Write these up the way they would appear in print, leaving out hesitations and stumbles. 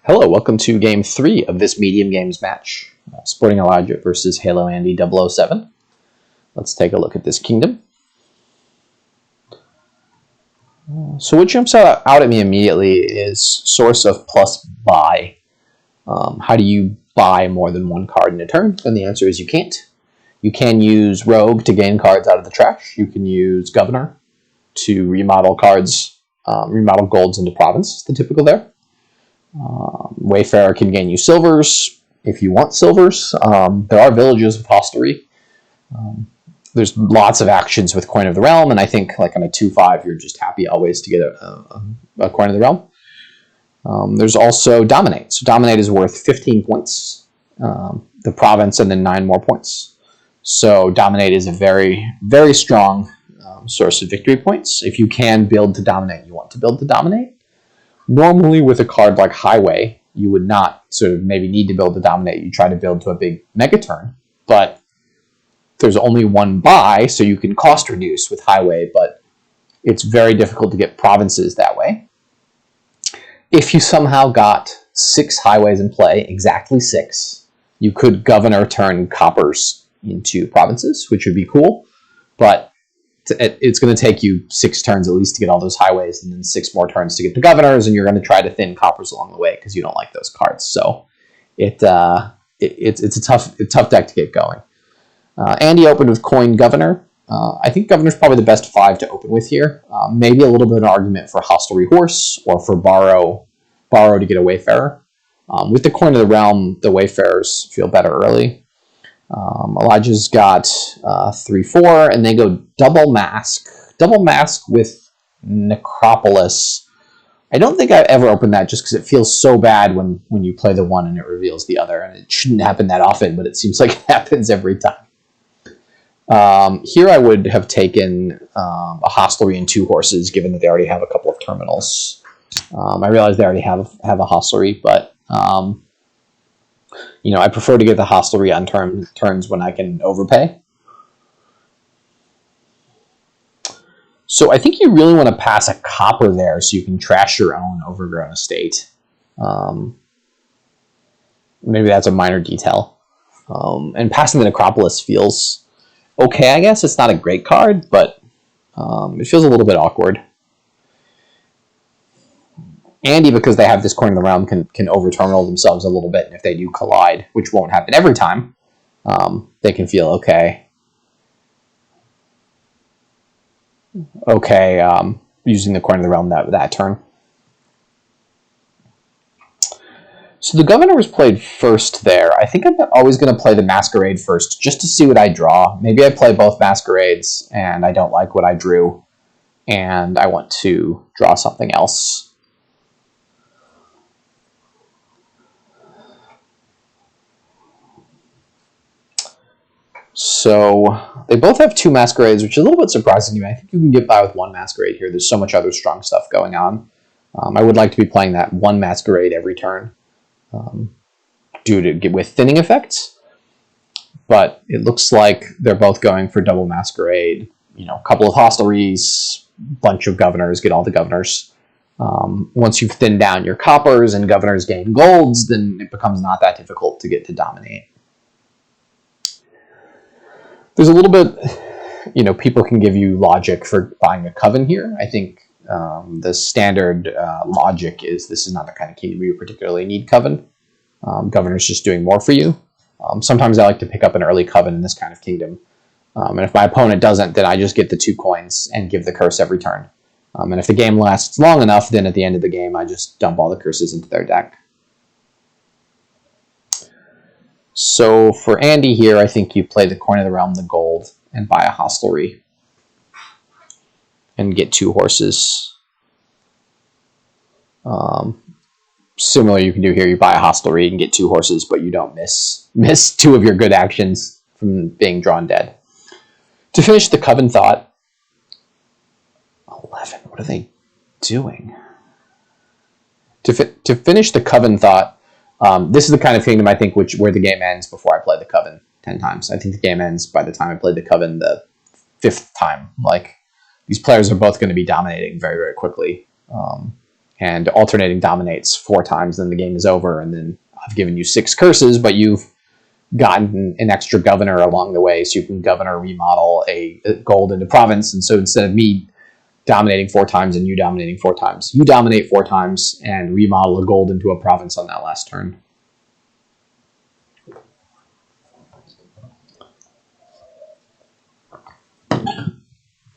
Hello, welcome to Game 3 of this medium games match. SportingElijah versus HaloAndy007. Let's take a look at this kingdom. So what jumps out at me immediately is source of plus buy. How do you buy more than one card in a turn? And the answer is you can't. You can use Rogue to gain cards out of the trash. You can use Governor to remodel cards, remodel golds into province, the typical there. Wayfarer can gain you silvers if you want silvers. There are villages with Hostelry. There's lots of actions with Coin of the Realm, and I think like on a 2/5, you're just happy always to get a Coin of the Realm. There's also Dominate. So Dominate is worth 15 points, the province, and then 9 more points. So Dominate is a very, very strong source of victory points. If you can build to dominate, you want to build to dominate. Normally with a card like Highway, you would not sort of maybe need to build to dominate. You try to build to a big mega turn, but there's only one buy, so you can cost reduce with Highway, but it's very difficult to get provinces that way. If you somehow got 6 highways in play, exactly 6, you could Governor turn coppers into provinces, which would be cool, but it's going to take you 6 turns at least to get all those highways, and then 6 more turns to get the governors, and you're going to try to thin coppers along the way because you don't like those cards. So it's a tough deck to get going. Andy opened with Coin Governor. I think Governor's probably the best 5 to open with here. Maybe a little bit of an argument for Hostelry Horse or for Borrow to get a Wayfarer. With the Coin of the Realm, the Wayfarers feel better early. Elijah's got 3/4, and they go double mask with Necropolis. I don't think I've ever opened that just because it feels so bad when you play the one and it reveals the other, and it shouldn't happen that often, but it seems like it happens every time. Here I would have taken a Hostelry and 2 horses, given that they already have a couple of terminals. I realize they already have a Hostelry, but I prefer to get the Hostelry on turns when I can overpay. So I think you really want to pass a copper there so you can trash your own overgrown estate. Maybe that's a minor detail. And passing the Necropolis feels okay, I guess. It's not a great card, but it feels a little bit awkward. Andy, because they have this Coin of the Realm, can over-terminal themselves a little bit, and if they do collide, which won't happen every time, they can feel okay. Using the Coin of the Realm that turn. So the Governor was played first there. I think I'm always going to play the Masquerade first, just to see what I draw. Maybe I play both Masquerades, and I don't like what I drew, and I want to draw something else. So they both have 2 Masquerades, which is a little bit surprising to me. I think you can get by with 1 Masquerade here. There's so much other strong stuff going on. I would like to be playing that 1 Masquerade every turn due to get with thinning effects. But it looks like they're both going for double Masquerade. A couple of Hostelries, bunch of Governors, get all the Governors. Once you've thinned down your coppers and Governors gain golds, then it becomes not that difficult to get to dominate. There's a little bit, people can give you logic for buying a Coven here. I think the standard logic is this is not the kind of kingdom you particularly need Coven. Governor's just doing more for you. Sometimes I like to pick up an early Coven in this kind of kingdom. And if my opponent doesn't, then I just get the 2 coins and give the curse every turn. And if the game lasts long enough, then at the end of the game, I just dump all the curses into their deck. So for Andy here, I think you play the Coin of the Realm, the gold, and buy a Hostelry. And get 2 horses. Similar you can do here, you buy a Hostelry and get 2 horses, but you don't miss 2 of your good actions from being drawn dead. To finish the Coven thought, 11, what are they doing? To finish the Coven thought, this is the kind of kingdom I think where the game ends before I play the Coven 10 times. I think the game ends by the time I play the Coven the 5th time. Like, these players are both going to be dominating very, very quickly. and alternating dominates 4 times, then the game is over, and then I've given you 6 curses, but you've gotten an extra governor along the way, so you can governor remodel a gold into province. And so instead of me dominating 4 times and you dominating 4 times, you dominate 4 times and remodel a gold into a province on that last turn.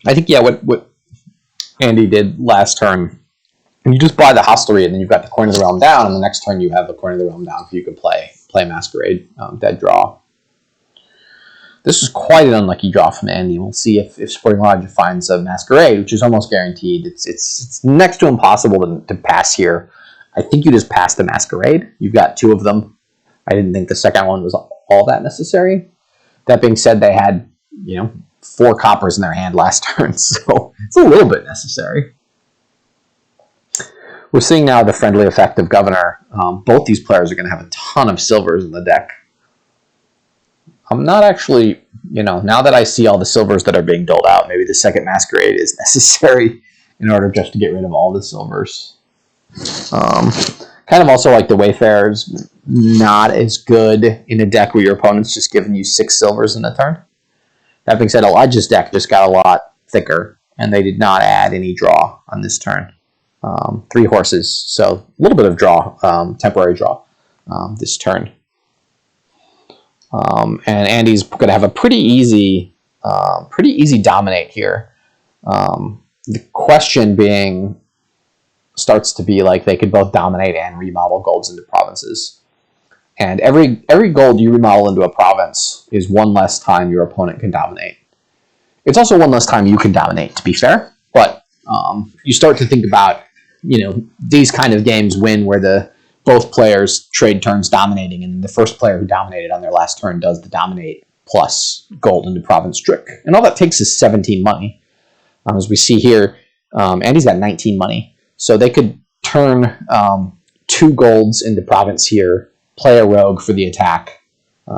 I think, yeah, what Andy did last turn, you just buy the Hostelry, and then you've got the Coin of the Realm down, and the next turn you have the Coin of the Realm down, so you can play Masquerade, dead draw. This is quite an unlucky draw from Andy. We'll see if SportingElijah finds a Masquerade, which is almost guaranteed. It's next to impossible to pass here. I think you just pass the Masquerade. You've got 2 of them. I didn't think the second one was all that necessary. That being said, they had 4 coppers in their hand last turn, so it's a little bit necessary. We're seeing now the friendly effect of Governor. Both these players are going to have a ton of silvers in the deck. I'm not actually, now that I see all the silvers that are being doled out, maybe the second Masquerade is necessary in order just to get rid of all the silvers. Kind of also like the Wayfarer's not as good in a deck where your opponent's just giving you 6 silvers in a turn. That being said, Elijah's deck just got a lot thicker, and they did not add any draw on this turn. 3 horses, so a little bit of draw, temporary draw this turn. And Andy's going to have a pretty easy dominate here. The question starts to be like they could both dominate and remodel golds into provinces. And every gold you remodel into a province is 1 less time your opponent can dominate. It's also 1 less time you can dominate, to be fair. But you start to think about, these kind of games where both players trade turns dominating, and the first player who dominated on their last turn does the dominate plus gold into province trick. And all that takes is 17 money. As we see here, Andy's got 19 money. So they could turn 2 golds into province here, play a rogue for the attack.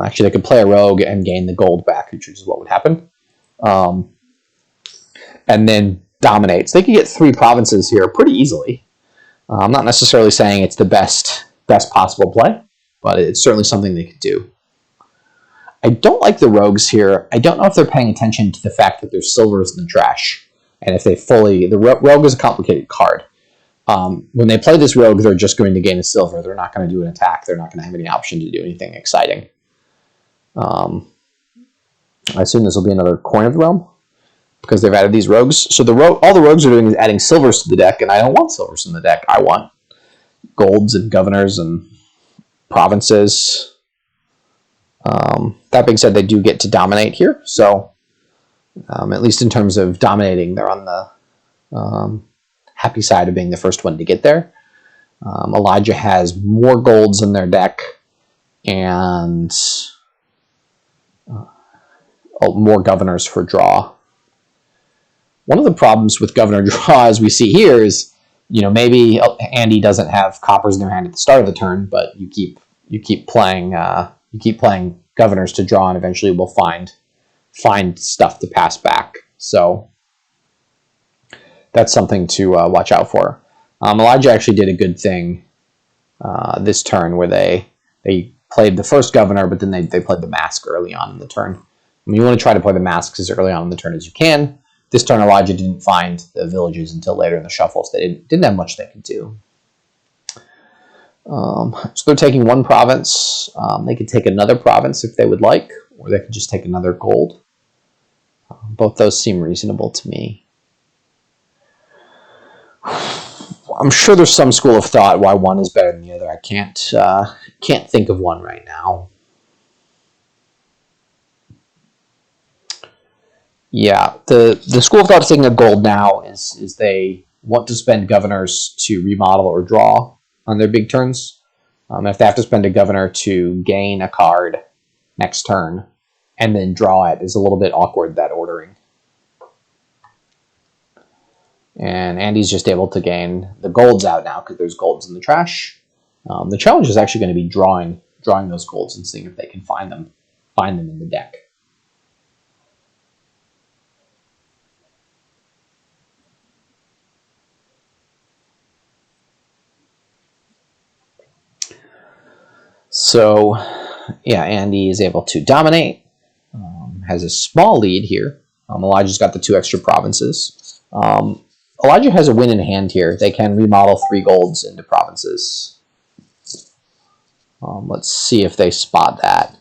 Actually, they could play a rogue and gain the gold back, which is what would happen. And then dominates. They could get 3 provinces here pretty easily. I'm not necessarily saying it's the best possible play, but it's certainly something they could do. I don't like the rogues here. I don't know if they're paying attention to the fact that there's silvers in the trash, and if the rogue is a complicated card. When they play this rogue, they're just going to gain a silver. They're not going to do an attack. They're not going to have any option to do anything exciting. I assume this will be another Coin of the Realm, because they've added these rogues. So all the rogues are doing is adding silvers to the deck, and I don't want silvers in the deck. I want golds and governors and provinces. That being said, they do get to dominate here. So at least in terms of dominating, they're on the happy side of being the first one to get there. Elijah has more golds in their deck and more governors for draw. One of the problems with governor draw, as we see here, is maybe Andy doesn't have coppers in their hand at the start of the turn, but you keep playing governors to draw, and eventually we'll find stuff to pass back. So that's something to watch out for. Elijah actually did a good thing this turn where they played the first governor, but then they played the mask early on in the turn. I mean, you want to try to play the masks as early on in the turn as you can. This turn, Elijah didn't find the villages until later in the shuffle, so they didn't have much they could do. So they're taking 1 province. They could take another province if they would like, or they could just take another gold. Both those seem reasonable to me. I'm sure there's some school of thought why one is better than the other. I can't think of one right now. Yeah, the school of thought taking a gold now is they want to spend governors to remodel or draw on their big turns. If they have to spend a governor to gain a card next turn and then draw it, is a little bit awkward, that ordering. And Andy's just able to gain the golds out now because there's golds in the trash. The challenge is actually going to be drawing those golds and seeing if they can find them in the deck. So, yeah, Andy is able to dominate. Has a small lead here. Elijah's got the 2 extra provinces. Elijah has a win in hand here. They can remodel 3 golds into provinces. Let's see if they spot that.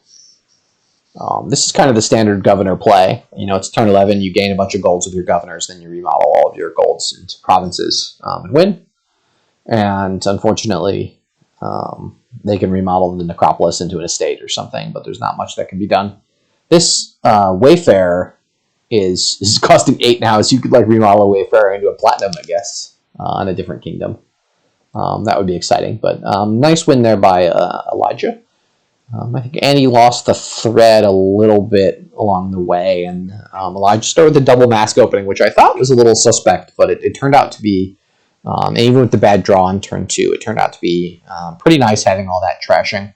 This is kind of the standard governor play. You know, it's turn 11, you gain a bunch of golds with your governors, then you remodel all of your golds into provinces and win. And unfortunately, they can remodel the necropolis into an estate or something, but there's not much that can be done. This Wayfarer is costing 8 now, so you could like remodel a Wayfarer into a platinum, I guess, in a different kingdom. That would be exciting, but nice win there by Elijah. I think Andy lost the thread a little bit along the way, and Elijah started with the double mask opening, which I thought was a little suspect, but it turned out to be, even with the bad draw on turn 2, it turned out to be pretty nice having all that trashing.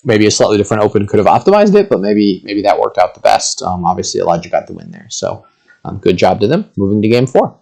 Maybe a slightly different open could have optimized it, but maybe that worked out the best. Obviously, Elijah got the win there, so good job to them. Moving to game 4.